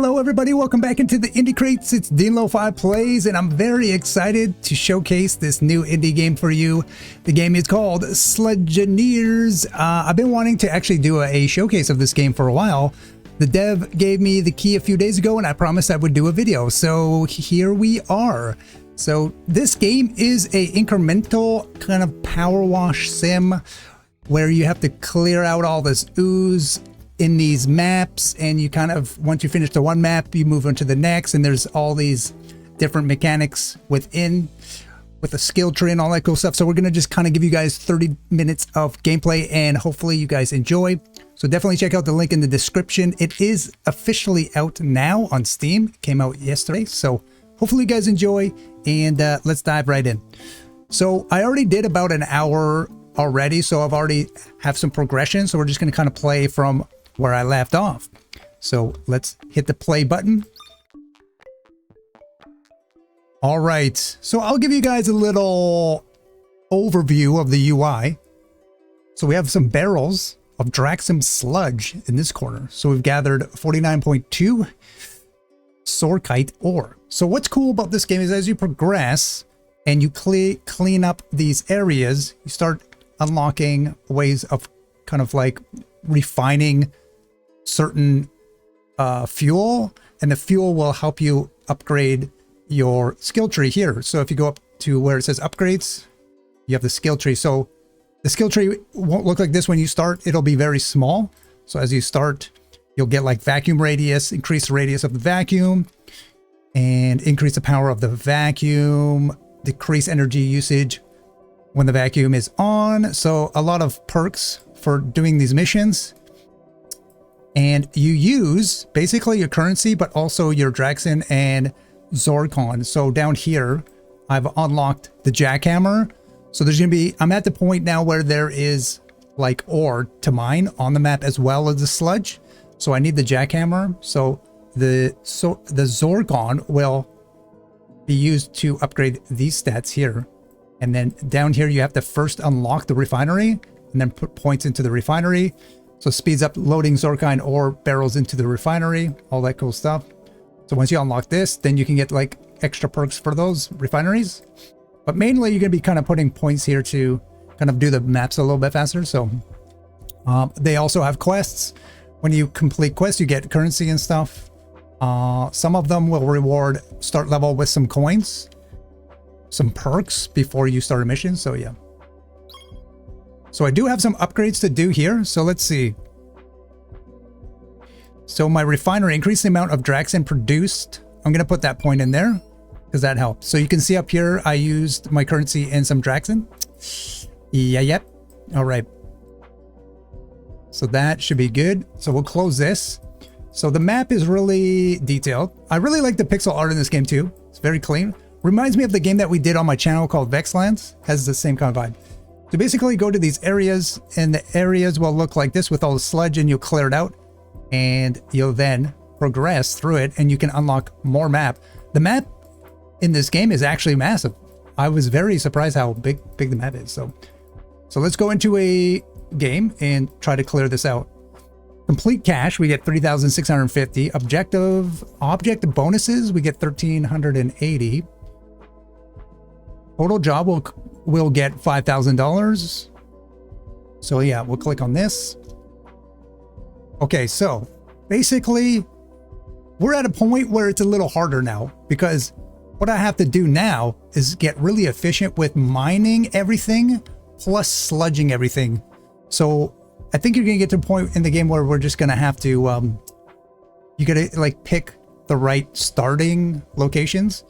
Hello everybody, welcome back into the Indie Crates. It's Dean Lofi Plays, and I'm very excited to showcase this new indie game for you. The game is called Sludgineers. I've been wanting to actually do a showcase of this game for a while. The dev gave me the key a few days ago and I promised I would do a video, so here we are. So this game is a incremental kind of power wash sim where you have to clear out all this ooze in these maps, and you kind of, once you finish the one map, you move on to the next, and there's all these different mechanics within with a skill tree and all that cool stuff. So we're gonna just kind of give you guys 30 minutes of gameplay, and hopefully you guys enjoy. So definitely check out the link in the description. It is officially out now on Steam. It came out yesterday, so hopefully you guys enjoy, and let's dive right in. So I already did about an hour already, so I've already have some progression, so we're just going to kind of play from where I left off. So let's hit the play button. All right, so I'll give you guys a little overview of the UI. So we have some barrels of Draxum sludge in this corner. So we've gathered 49.2 sorkite ore. So what's cool about this game is as you progress and you clean up these areas, you start unlocking ways of kind of like refining certain fuel, and the fuel will help you upgrade your skill tree here. So if you go up to where it says upgrades, you have the skill tree. So the skill tree won't look like this when you start. It'll be very small. So as you start, you'll get like vacuum radius, increase the radius of the vacuum, and increase the power of the vacuum, decrease energy usage when the vacuum is on. So a lot of perks for doing these missions. And you use basically your currency, but also your Draxon and Zorkon. So down here, I've unlocked the jackhammer. So there's going to be, I'm at the point now where there is like ore to mine on the map as well as the sludge. So I need the jackhammer. So the Zorkon will be used to upgrade these stats here. And then down here, you have to first unlock the refinery and then put points into the refinery. So it speeds up loading Zorkine ore barrels into the refinery, all that cool stuff. So once you unlock this, then you can get like extra perks for those refineries. But mainly you're going to be kind of putting points here to kind of do the maps a little bit faster. So they also have quests. When you complete quests, you get currency and stuff. Some of them will reward start level with some coins, some perks before you start a mission. So yeah. So I do have some upgrades to do here. So let's see. So my refinery increased the amount of Draxon produced. I'm going to put that point in there because that helps. So you can see up here, I used my currency in some Draxon. Yep. All right. So that should be good. So we'll close this. So the map is really detailed. I really like the pixel art in this game too. It's very clean. Reminds me of the game that we did on my channel called Vexlands. Has the same kind of vibe. So basically go to these areas, and the areas will look like this with all the sludge, and you'll clear it out, and you'll then progress through it, and you can unlock more map. The map in this game is actually massive. I was very surprised how big the map is. So let's go into a game and try to clear this out. Complete cash, we get 3,650. Object bonuses, we get 1,380. Total job will get $5,000. So yeah, we'll click on this. Okay, so basically we're at a point where it's a little harder now, because what I have to do now is get really efficient with mining everything plus sludging everything. So I think you're gonna get to a point in the game where we're just gonna have to you gotta like pick the right starting locations.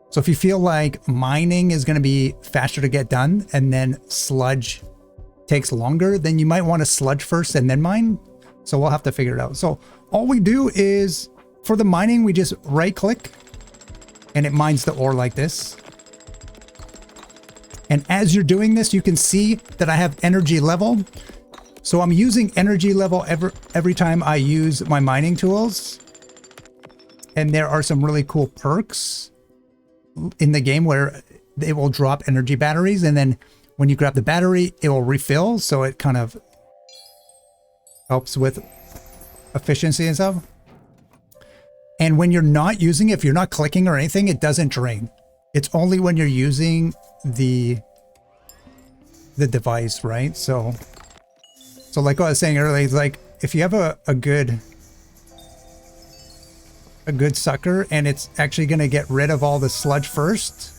So if you feel like mining is going to be faster to get done and then sludge takes longer, then you might want to sludge first and then mine. So we'll have to figure it out. So all we do is for the mining, we just right click and it mines the ore like this. And as you're doing this, you can see that I have energy level. So I'm using energy level every time I use my mining tools. And there are some really cool perks in the game where it will drop energy batteries, and then when you grab the battery, it will refill. So it kind of helps with efficiency and stuff. And when you're not using it, if you're not clicking or anything, it doesn't drain. It's only when you're using the device, right? So like what I was saying earlier, it's like if you have a good sucker and it's actually going to get rid of all the sludge first,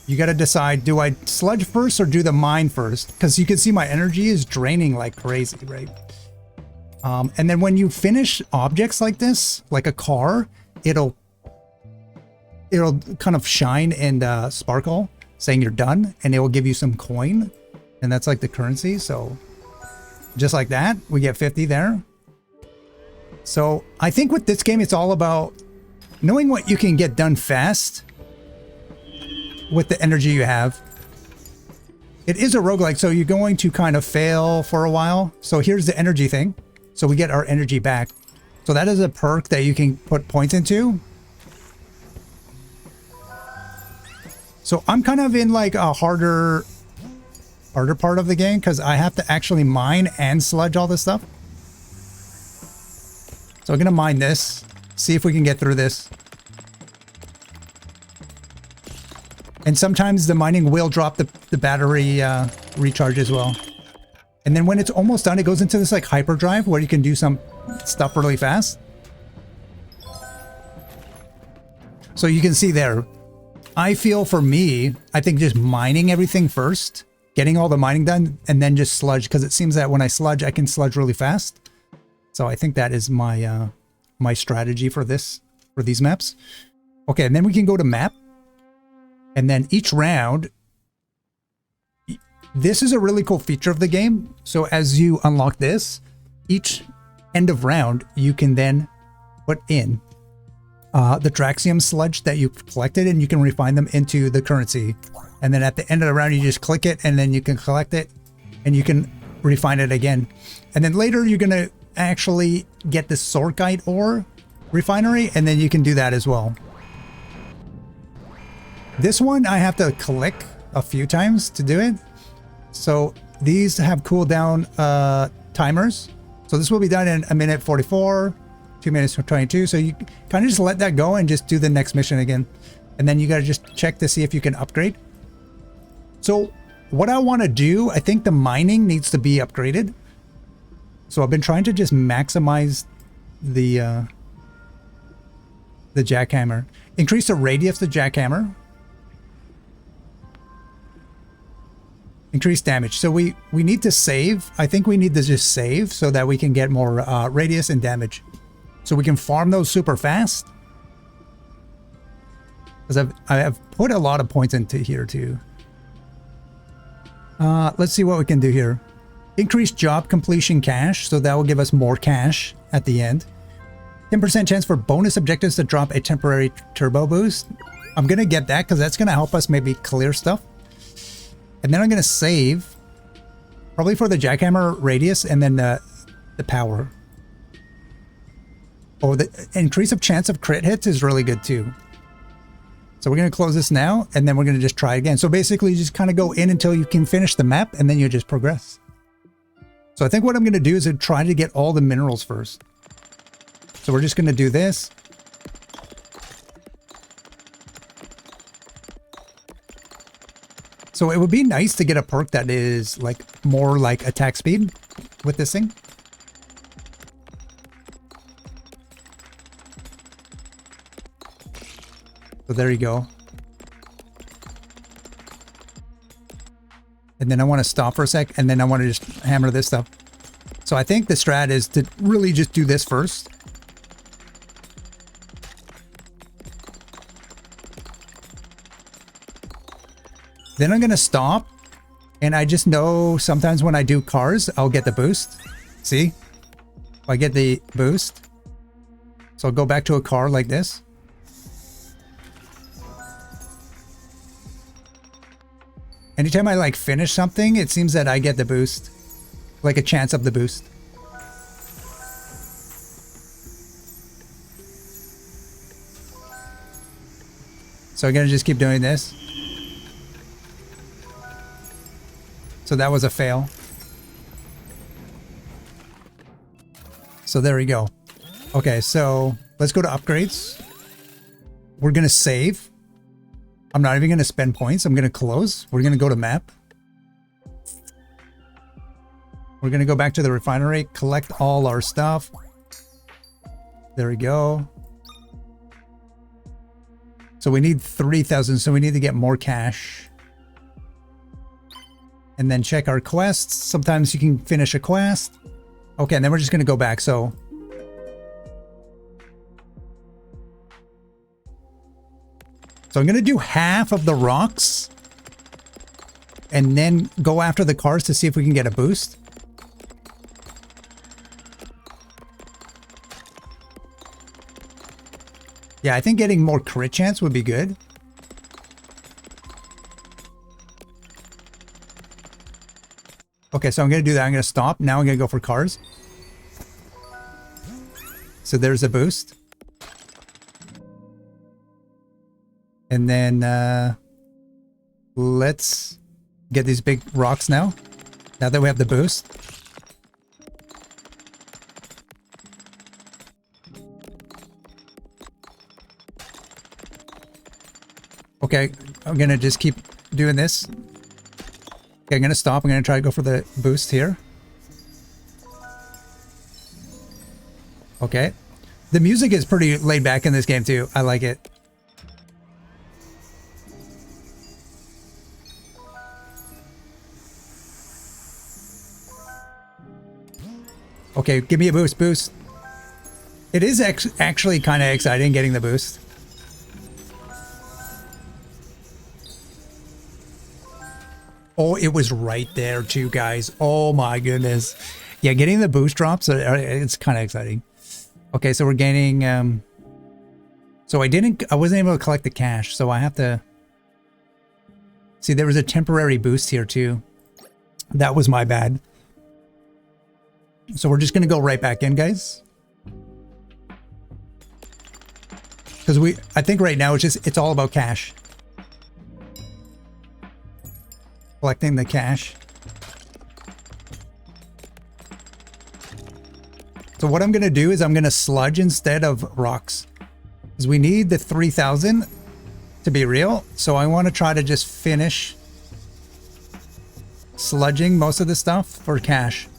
you got to decide, do I sludge first or do the mine first? Because you can see my energy is draining like crazy, right? And then when you finish objects like this, like a car, it'll kind of shine and sparkle saying you're done, and it will give you some coin, and that's like the currency. So just like that, we get 50 there. So I think with this game, it's all about knowing what you can get done fast with the energy you have. It is a roguelike, so you're going to kind of fail for a while. So here's the energy thing. So we get our energy back. So that is a perk that you can put points into. So I'm kind of in like a harder part of the game because I have to actually mine and sludge all this stuff. So I'm going to mine this, see if we can get through this. And sometimes the mining will drop the battery recharge as well. And then when it's almost done, it goes into this like hyperdrive where you can do some stuff really fast. So you can see there, I feel for me, I think just mining everything first, getting all the mining done, and then just sludge, because it seems that when I sludge, I can sludge really fast. So I think that is my my strategy for these maps. Okay, and then we can go to map. And then each round, this is a really cool feature of the game. So as you unlock this, each end of round, you can then put in the Draxium sludge that you've collected, and you can refine them into the currency. And then at the end of the round, you just click it, and then you can collect it, and you can refine it again. And then later, you're going to actually get the Sorkite ore refinery, and then you can do that as well. This one, I have to click a few times to do it. So these have cooldown timers. So this will be done in 1:44, 2:22. So you kind of just let that go and just do the next mission again. And then you got to just check to see if you can upgrade. So what I want to do, I think the mining needs to be upgraded. So I've been trying to just maximize the jackhammer. Increase the radius of the jackhammer. Increase damage. So we need to save. I think we need to just save so that we can get more radius and damage. So we can farm those super fast. Because I have put a lot of points into here too. Let's see what we can do here. Increase job completion cash. So that will give us more cash at the end. 10% chance for bonus objectives to drop a temporary turbo boost. I'm going to get that because that's going to help us maybe clear stuff. And then I'm going to save, probably for the jackhammer radius and then the power. Oh, the increase of chance of crit hits is really good too. So we're going to close this now, and then we're going to just try again. So basically, you just kind of go in until you can finish the map, and then you just progress. So I think what I'm going to do is try to get all the minerals first. So we're just going to do this. So it would be nice to get a perk that is like more like attack speed with this thing. So there you go. And then I want to stop for a sec, and then I want to just hammer this stuff. So I think the strat is to really just do this first. Then I'm going to stop, and I just know sometimes when I do cars, I'll get the boost. See? I get the boost. So I'll go back to a car like this. Anytime I like finish something, it seems that I get the boost. Like a chance of the boost. So I'm going to just keep doing this. So that was a fail. So there we go. Okay, so let's go to upgrades. We're going to save. I'm not even going to spend points. I'm going to close. We're going to go to map. We're going to go back to the refinery, collect all our stuff. There we go. So we need 3,000, so we need to get more cash. And then check our quests. Sometimes you can finish a quest. Okay, and then we're just going to go back. So I'm going to do half of the rocks and then go after the cars to see if we can get a boost. Yeah, I think getting more crit chance would be good. Okay, so I'm going to do that. I'm going to stop. Now I'm going to go for cars. So there's a boost. And then let's get these big rocks now. Now that we have the boost. Okay, I'm going to just keep doing this. Okay, I'm going to stop. I'm going to try to go for the boost here. Okay. The music is pretty laid back in this game too. I like it. Okay, give me a boost. It is actually kind of exciting getting the boost. Oh, it was right there too, guys. Oh my goodness. Yeah, getting the boost drops, it's kind of exciting. Okay, so we're gaining... so I wasn't able to collect the cash, so I have to... See, there was a temporary boost here too. That was my bad. So we're just going to go right back in, guys. Because I think right now it's all about cash. Collecting the cash. So what I'm going to do is I'm going to sludge instead of rocks. Because we need the 3,000 to be real. So I want to try to just finish sludging most of the stuff for cash.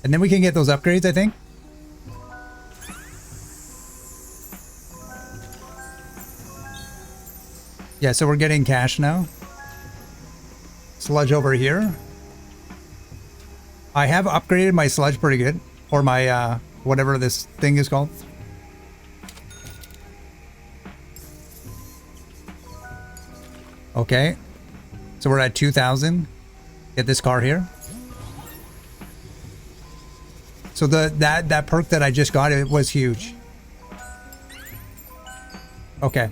And then we can get those upgrades, I think. Yeah, so we're getting cash now. Sludge over here. I have upgraded my sludge pretty good. Or my, whatever this thing is called. Okay. So we're at 2,000. Get this car here. So that perk that I just got, it was huge. Okay.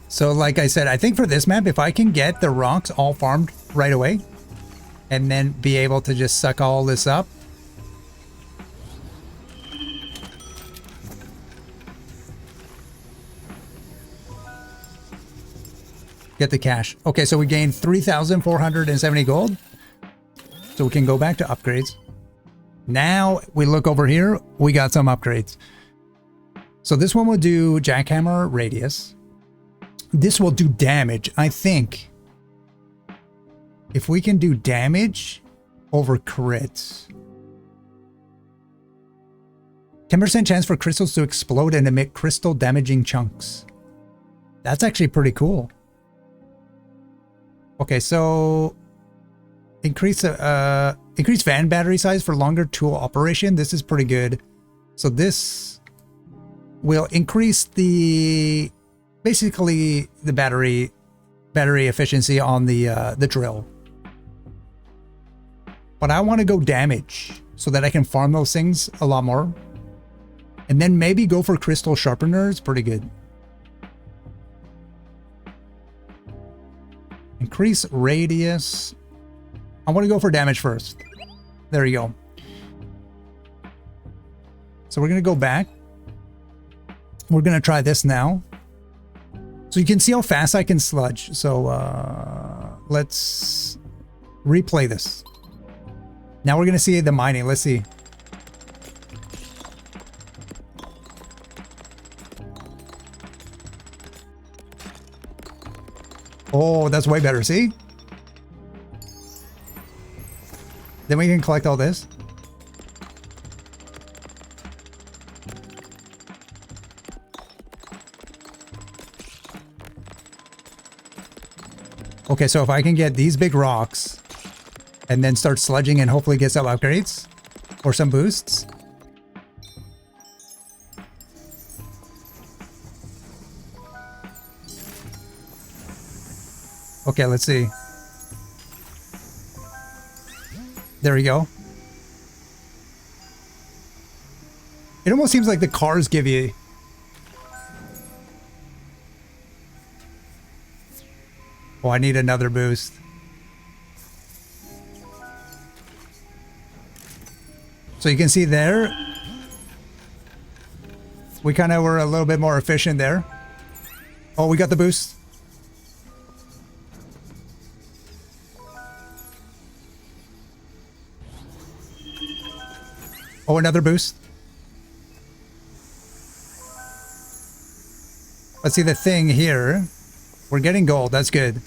So like I said, I think for this map, if I can get the rocks all farmed right away and then be able to just suck all this up. Get the cash. Okay, so we gained 3,470 gold. So we can go back to upgrades. Now we look over here, we got some upgrades. So this one will do jackhammer radius. This will do damage, I think. If we can do damage over crits. 10% chance for crystals to explode and emit crystal damaging chunks. That's actually pretty cool. Okay, so increase van battery size for longer tool operation. This is pretty good. So this will increase the basically the battery efficiency on the drill. But I want to go damage so that I can farm those things a lot more. And then maybe go for crystal sharpeners. Pretty good. Increase radius. I want to go for damage first. There you go. So we're going to go back. We're going to try this now. So you can see how fast I can sludge. So let's replay this. Now we're going to see the mining. Let's see. Oh, that's way better. See? Then we can collect all this. Okay, so if I can get these big rocks and then start sludging and hopefully get some upgrades or some boosts. Okay, let's see. There we go. It almost seems like the cars give you... Oh, I need another boost. So you can see there, we kind of were a little bit more efficient there. Oh, we got the boost. Oh, another boost. Let's see the thing here. We're getting gold. That's good.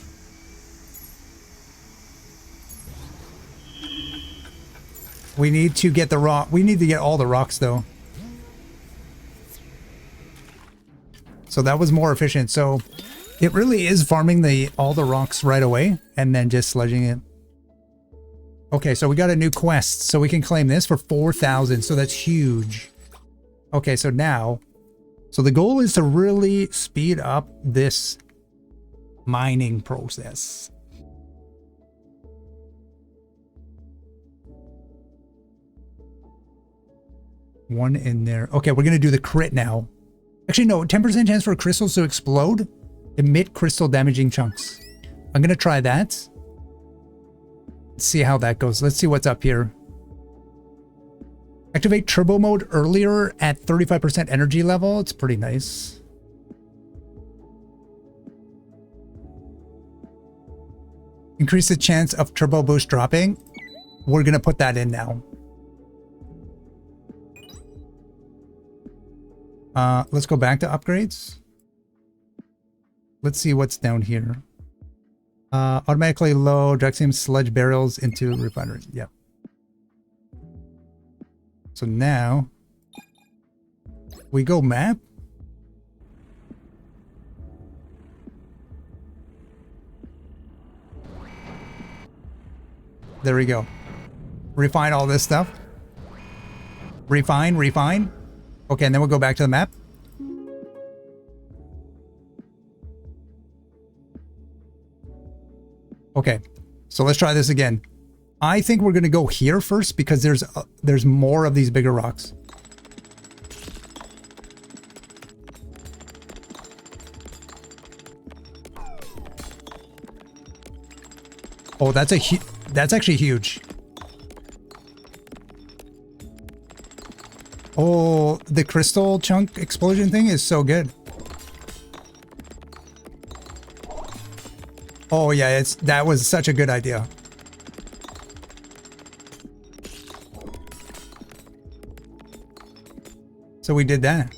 We need to get the rock. We need to get all the rocks though. So that was more efficient. So it really is farming all the rocks right away and then just sludging it. Okay, so we got a new quest. So we can claim this for 4,000. So that's huge. Okay, so now, so the goal is to really speed up this mining process. One in there. Okay, we're going to do the crit now. Actually, no, 10% chance for crystals to explode. Emit crystal damaging chunks. I'm going to try that. Let's see how that goes. Let's see what's up here. Activate turbo mode earlier at 35% energy level. It's pretty nice. Increase the chance of turbo boost dropping. We're going to put that in now. Let's go back to upgrades. Let's see what's down here. Automatically load Draxium sludge barrels into refinery. Yep. So now we go map. There we go. Refine all this stuff. Refine. Okay, and then we'll go back to the map. Okay, so let's try this again. I think we're going to go here first because there's more of these bigger rocks. Oh, that's actually huge. Oh, the crystal chunk explosion thing is so good. Oh yeah, that was such a good idea. So we did that.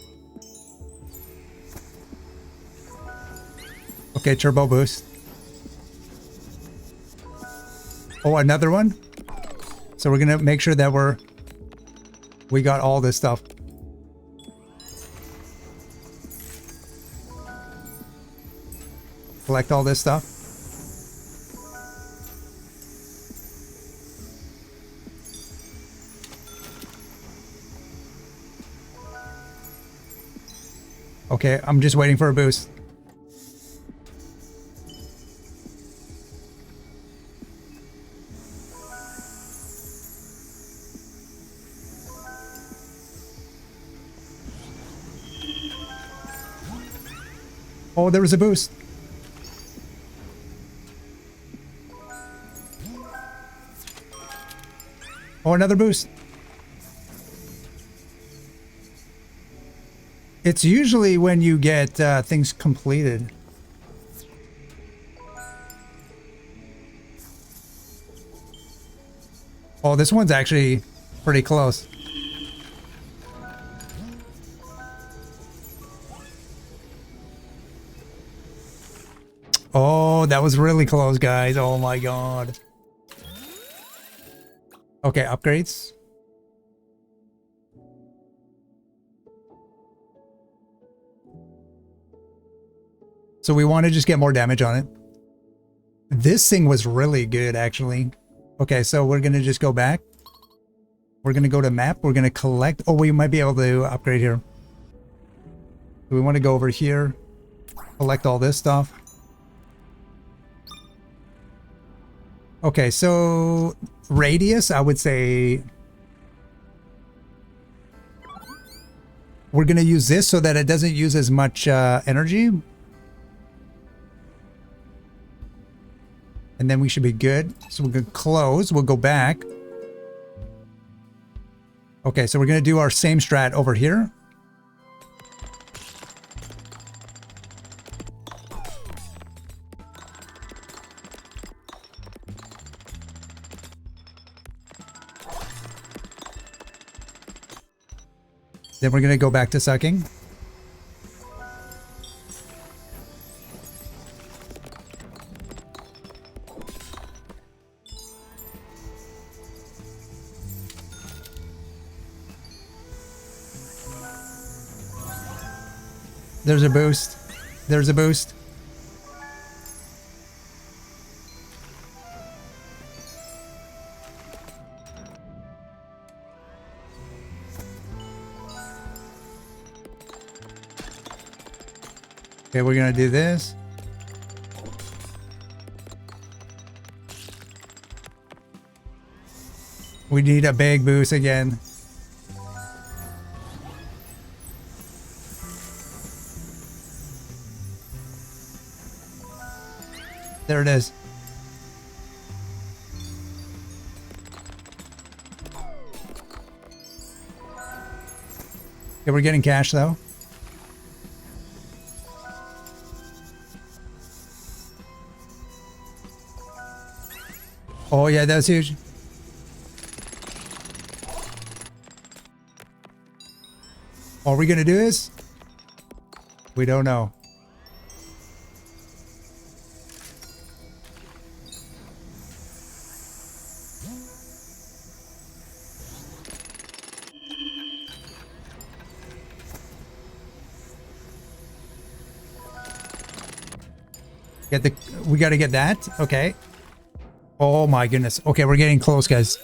Okay, turbo boost. Oh, another one. So we're gonna make sure that we got all this stuff. Collect all this stuff. Okay, I'm just waiting for a boost. Oh, there was a boost. Oh, another boost. It's usually when you get things completed. Oh, this one's actually pretty close. Oh, that was really close, guys. Oh my god. Okay, upgrades. So we want to just get more damage on it. This thing was really good, actually. Okay, so we're going to just go back. We're going to go to map. We're going to collect. Oh, we might be able to upgrade here. We want to go over here. Collect all this stuff. Okay, so radius, I would say we're going to use this so that it doesn't use as much energy. And then we should be good. So we're going to close. We'll go back. Okay, so we're going to do our same strat over here. Then we're going to go back to sucking. There's a boost. There's a boost. Okay, we're gonna do this. We need a big boost again. There it is. Okay, we're getting cash though. Oh yeah, that's huge. Are we gonna do this? We don't know. We gotta get that. Okay. Oh my goodness. Okay, we're getting close, guys.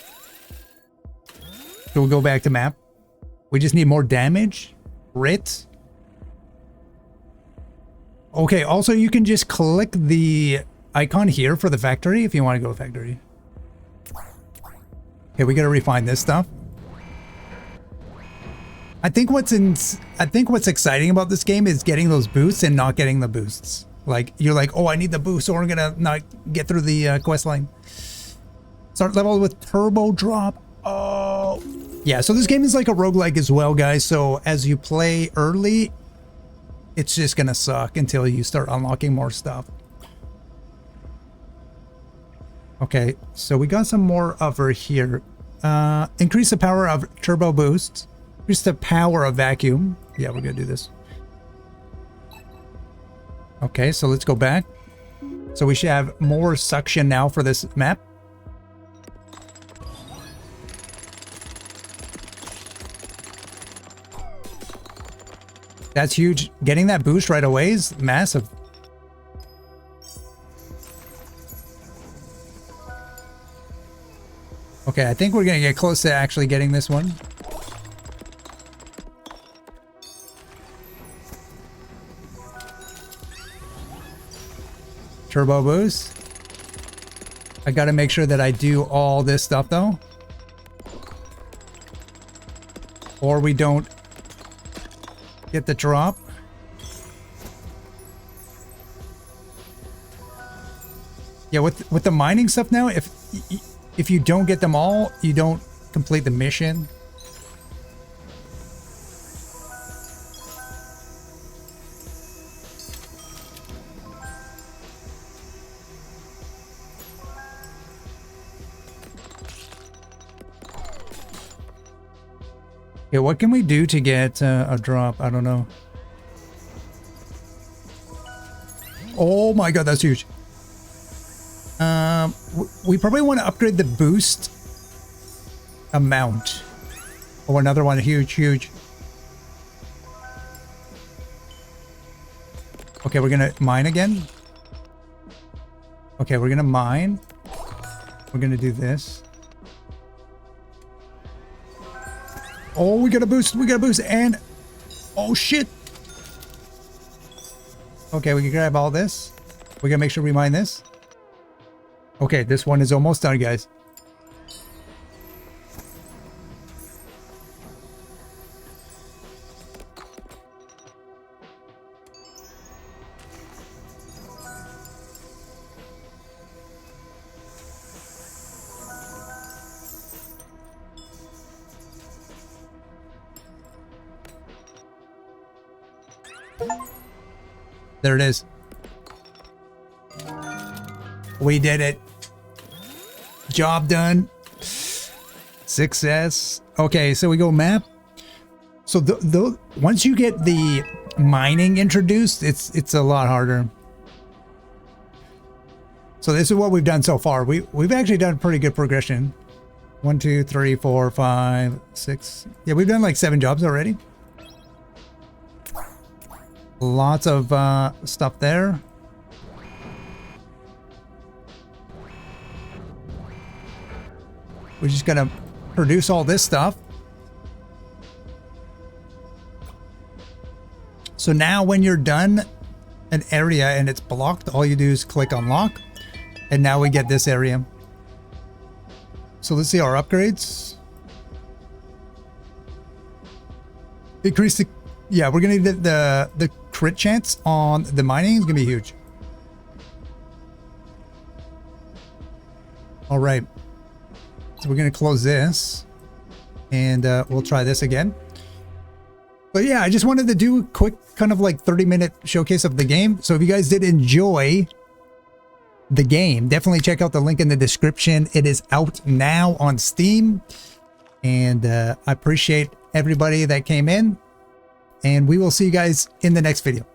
So we'll go back to map. We just need more damage. Writ. Okay, also you can just click the icon here for the factory if you want to go to factory. Okay, we gotta refine this stuff. I think what's exciting about this game is getting those boosts and not getting the boosts. Like, you're like, oh, I need the boost or I'm gonna not get through the quest line. Start level with turbo drop. Oh. Yeah, so this game is like a roguelike as well, guys. So as you play early, it's just gonna suck until you start unlocking more stuff. Okay, so we got some more over here. Increase the power of turbo boost. Increase the power of vacuum. Yeah, we're gonna do this. Okay, so let's go back. So we should have more suction now for this map. That's huge. Getting that boost right away is massive. Okay, I think we're gonna get close to actually getting this one. Turbo boost. I gotta make sure that I do all this stuff though, or we don't get the drop. Yeah, with the mining stuff now, if you don't get them all, you don't complete the mission. Okay, what can we do to get a drop? I don't know. Oh my god, that's huge. We probably want to upgrade the boost amount. Oh, another one, huge. Okay, we're gonna mine again. Okay, we're gonna mine. We're gonna do this. Oh, we got a boost, and oh shit. Okay, we can grab all this. We gotta make sure we mine this. Okay, this one is almost done, guys. There it is. We did it. Job done. Success. Okay, so we go map. So once you get the mining introduced, it's a lot harder. So this is what we've done so far. We've actually done pretty good progression. 1, 2, 3, 4, 5, 6. Yeah, we've done like 7 jobs already. Lots of stuff there. We're just gonna produce all this stuff. So now when you're done an area and it's blocked, all you do is click unlock, and now we get this area. So let's see our upgrades. Increase the, yeah, we're gonna need the crit chance on the mining is gonna be huge. All right. So we're going to close this and we'll try this again. But yeah, I just wanted to do a quick kind of like 30-minute showcase of the game. So if you guys did enjoy the game, definitely check out the link in the description. It is out now on Steam. And I appreciate everybody that came in. And we will see you guys in the next video.